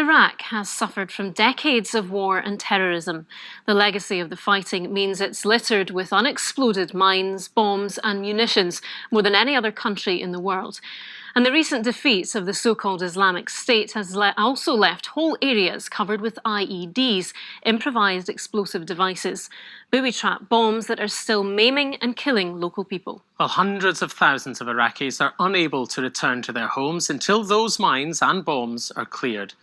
Iraq has suffered from decades of war and terrorism. The legacy of the fighting means it's littered with unexploded mines, bombs and munitions, more than any other country in the world. And the recent defeat of the so-called Islamic State has also left whole areas covered with IEDs, improvised explosive devices, booby-trap bombs that are still maiming and killing local people. Well, hundreds of thousands of Iraqis are unable to return to their homes until those mines and bombs are cleared.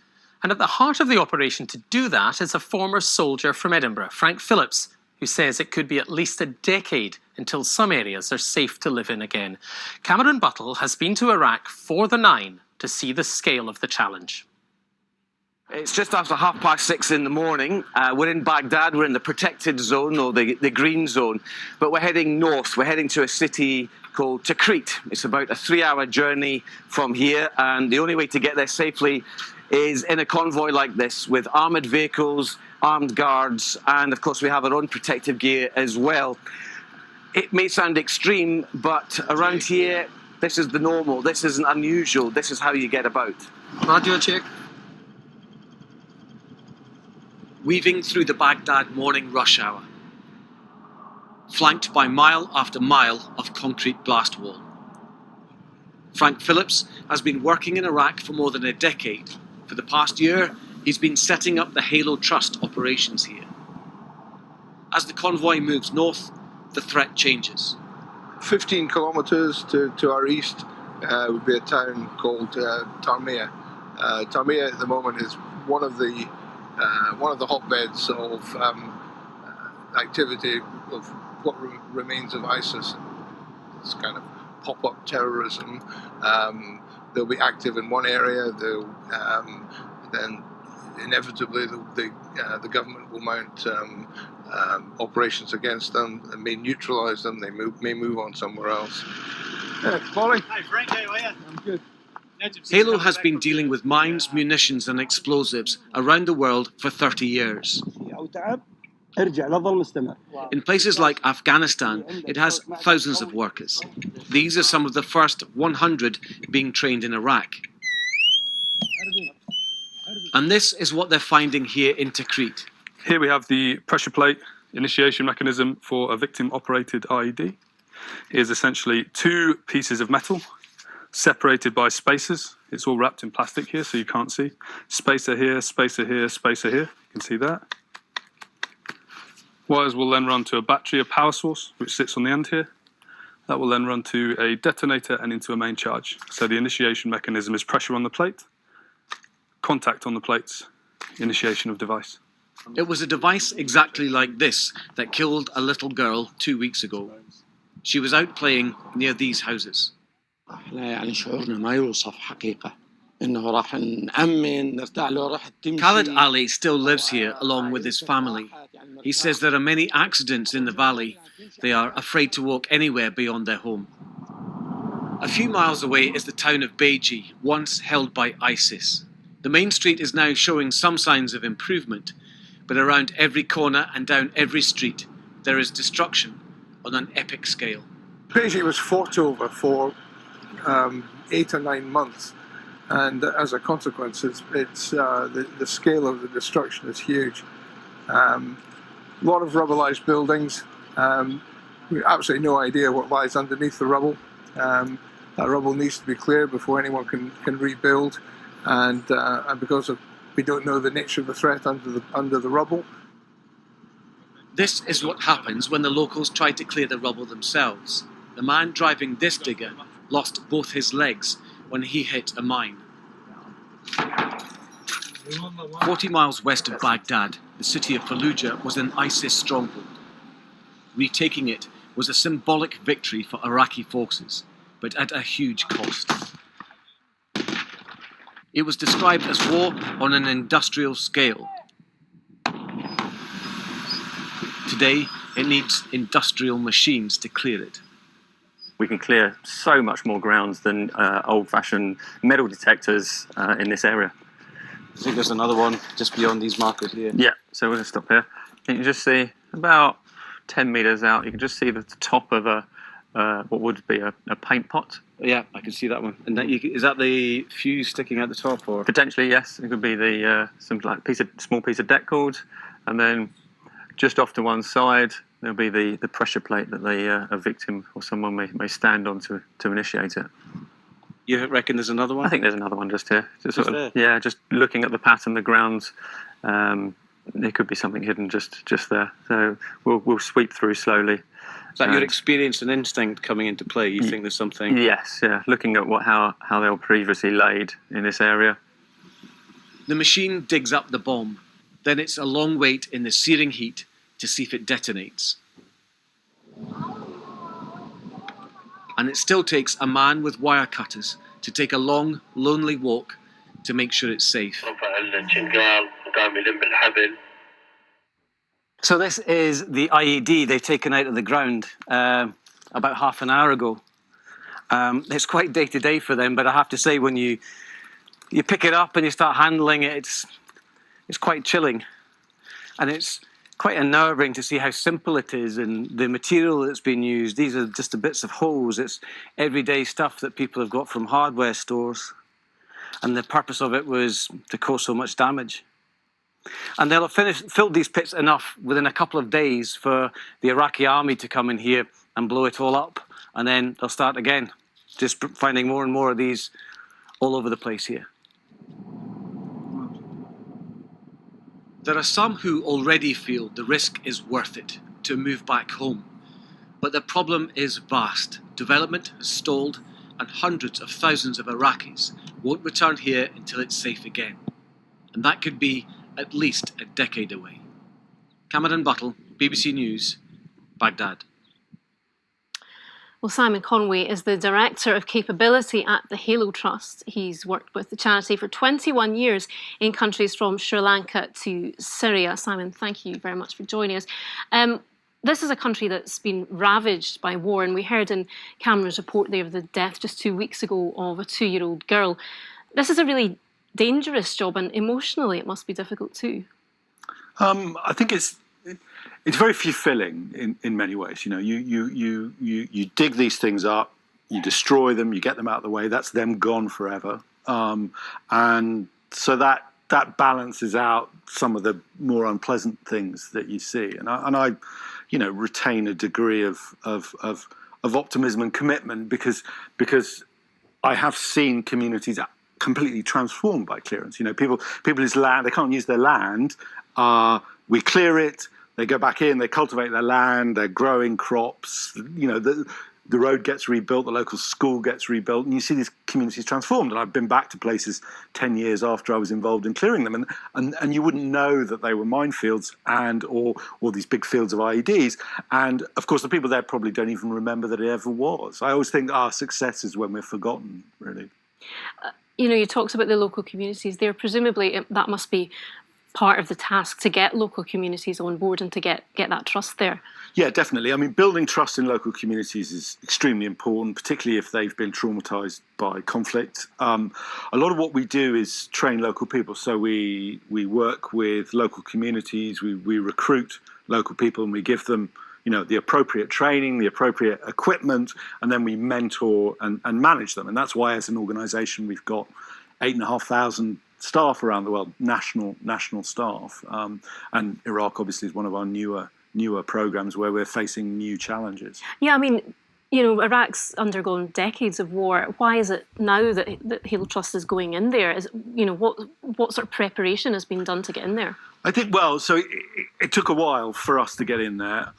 And at the heart of the operation to do that is a former soldier from Edinburgh, Frank Phillips, who says it could be at least a decade until some areas are safe to live in again. Cameron Buttle has been to Iraq for the 9 to see the scale of the challenge. It's just after 6:30 in the morning. We're in Baghdad. We're in the protected zone, or the green zone. But we're heading north. We're heading to a city called Tikrit. It's about a 3-hour journey from here. And the only way to get there safely is in a convoy like this, with armoured vehicles, armed guards, and of course we have our own protective gear as well. It may sound extreme, but around here, this is the normal. This isn't unusual. This is how you get about. Radio check. Weaving through the Baghdad morning rush hour, flanked by mile after mile of concrete blast wall. Frank Phillips has been working in Iraq for more than a decade. For the past year, he's been setting up the Halo Trust operations here. As the convoy moves north, the threat changes. 15 kilometres to our east would be a town called Tarmiya. Tarmiya at the moment is one of the hotbeds of activity of what remains of ISIS. It's kind of pop-up terrorism. They'll be active in one area. Then inevitably the government will mount operations against them and may neutralise them. They may move on somewhere else. Paulie. Hi Frank, how are you? I'm good. Halo has been dealing with mines, munitions and explosives around the world for 30 years. In places like Afghanistan, it has thousands of workers. These are some of the first 100 being trained in Iraq. And this is what they're finding here in Tikrit. Here we have the pressure plate initiation mechanism for a victim-operated IED. Here's essentially 2 pieces of metal separated by spacers. It's all wrapped in plastic here, so you can't see. Spacer here, spacer here, spacer here. You can see that. Wires will then run to a battery, a power source, which sits on the end here. That will then run to a detonator and into a main charge. So the initiation mechanism is pressure on the plate, contact on the plates, initiation of device. It was a device exactly like this that killed a little girl 2 weeks ago. She was out playing near these houses. Khalid Ali still lives here along with his family. He says there are many accidents in the valley. They are afraid to walk anywhere beyond their home. A few miles away is the town of Beji, once held by ISIS. The main street is now showing some signs of improvement, but around every corner and down every street there is destruction on an epic scale. Beji was fought over for 8 or 9 months, and as a consequence, the scale of the destruction is huge. A lot of rubblized buildings. We have absolutely no idea what lies underneath the rubble. That rubble needs to be cleared before anyone can rebuild, and because we don't know the nature of the threat under the rubble. This is what happens when the locals try to clear the rubble themselves. The man driving this digger lost both his legs when he hit a mine. 40 miles west of Baghdad, the city of Fallujah was an ISIS stronghold. Retaking it was a symbolic victory for Iraqi forces, but at a huge cost. It was described as war on an industrial scale. Today, it needs industrial machines to clear it. We can clear so much more ground than old-fashioned metal detectors in this area. I think there's another one just beyond these markers here. Yeah, so we're going to stop here. You can just see about 10 metres out, you can just see the top of a what would be a paint pot. Yeah, I can see that one. And is that the fuse sticking out the top, or Potentially, yes. It could be the some like small piece of deck cord, and then just off to one side there'll be the pressure plate that a victim or someone may stand on to initiate it. You reckon there's another one? I think there's another one just here. Just there? Yeah, just looking at the pattern, the ground. There could be something hidden just there. So we'll sweep through slowly. Is that your experience and instinct coming into play? You think there's something? Yes, yeah. Looking at how they were previously laid in this area. The machine digs up the bomb. Then it's a long wait in the searing heat to see if it detonates. And it still takes a man with wire cutters to take a long, lonely walk to make sure it's safe. So this is the IED they've taken out of the ground about half an hour ago. It's quite day-to-day for them, but I have to say when you pick it up and you start handling it, it's quite chilling. And it's quite unnerving to see how simple it is and the material that's been used. These are just the bits of hose. It's everyday stuff that people have got from hardware stores. And the purpose of it was to cause so much damage. And they'll have filled these pits enough within a couple of days for the Iraqi army to come in here and blow it all up. And then they'll start again, just finding more and more of these all over the place here. There are some who already feel the risk is worth it to move back home. But the problem is vast. Development has stalled, and hundreds of thousands of Iraqis won't return here until it's safe again. And that could be at least a decade away. Cameron Buttle, BBC News, Baghdad. Well, Simon Conway is the Director of Capability at the Halo Trust. He's worked with the charity for 21 years in countries from Sri Lanka to Syria. Simon, thank you very much for joining us. This is a country that's been ravaged by war, and we heard in Cameron's report there of the death just 2 weeks ago of a 2-year-old girl. This is a really dangerous job, and emotionally it must be difficult too. I think it's very fulfilling in many ways. You know, you dig these things up, you destroy them, you get them out of the way. That's them gone forever, and so that balances out some of the more unpleasant things that you see. And I retain a degree of optimism and commitment because I have seen communities completely transformed by clearance. You know, people's land, they can't use their land. We clear it. They go back in, they cultivate their land, they're growing crops, you know, the road gets rebuilt, the local school gets rebuilt, and you see these communities transformed. And I've been back to places 10 years after I was involved in clearing them, and you wouldn't know that they were minefields or these big fields of IEDs. And of course, the people there probably don't even remember that it ever was. I always think our success is when we're forgotten, really. You talked about the local communities there. Presumably, that must be part of the task to get local communities on board and to get that trust there. Yeah, definitely. I mean, building trust in local communities is extremely important, particularly if they've been traumatized by conflict. A lot of what we do is train local people. So we work with local communities, we recruit local people, and we give them, the appropriate training, the appropriate equipment, and then we mentor and manage them. And that's why, as an organization, we've got 8,500 staff around the world, national staff, and Iraq obviously is one of our newer programs where we're facing new challenges. Yeah, I mean, Iraq's undergone decades of war. Why is it now that Halo Trust is going in there? What sort of preparation has been done to get in there? I think, so it took a while for us to get in there.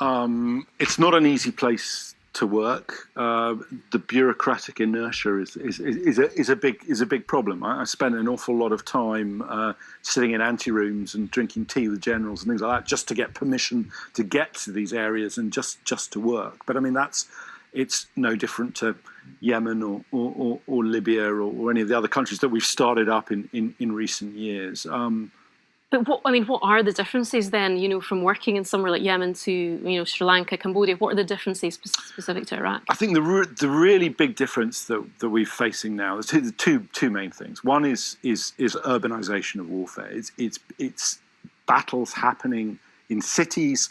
It's not an easy place to work. The bureaucratic inertia is a big problem. I spent an awful lot of time sitting in anterooms and drinking tea with generals and things like that just to get permission to get to these areas and just to work. But I mean, it's no different to Yemen or Libya or any of the other countries that we've started up in recent years. But what are the differences then, from working in somewhere like Yemen to, Sri Lanka, Cambodia? What are the differences specific to Iraq? I think the really big difference that we're facing now, there's two main things. One is urbanization of warfare. It's battles happening in cities,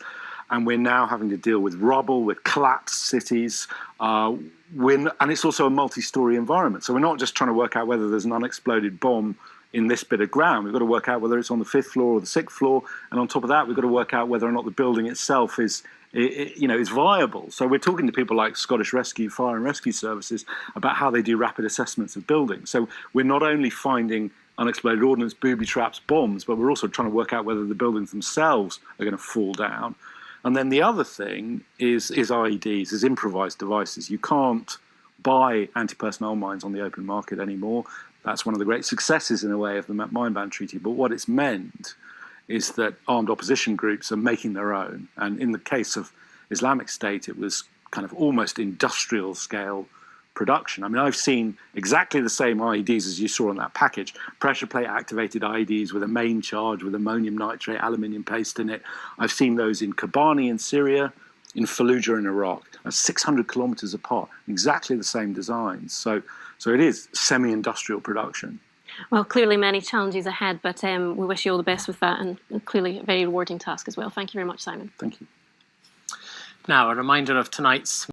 and we're now having to deal with rubble, with collapsed cities. And it's also a multi-story environment. So we're not just trying to work out whether there's an unexploded bomb in this bit of ground. We've got to work out whether it's on the 5th floor or the 6th floor. And on top of that, we've got to work out whether or not the building itself is viable. So we're talking to people like Scottish Rescue, Fire and Rescue Services about how they do rapid assessments of buildings. So we're not only finding unexploded ordnance, booby traps, bombs, but we're also trying to work out whether the buildings themselves are going to fall down. And then the other thing is IEDs, is improvised devices. You can't buy anti-personnel mines on the open market anymore. That's one of the great successes, in a way, of the Mine Ban Treaty. But what it's meant is that armed opposition groups are making their own. And in the case of Islamic State, it was kind of almost industrial scale production. I mean, I've seen exactly the same IEDs as you saw on that package, pressure plate activated IEDs with a main charge with ammonium nitrate, aluminium paste in it. I've seen those in Kobani in Syria, in Fallujah in Iraq. That's 600 kilometers apart, exactly the same designs. So it is semi-industrial production. Well, clearly many challenges ahead, but we wish you all the best with that, and clearly a very rewarding task as well. Thank you very much, Simon. Thank you. Now, a reminder of tonight's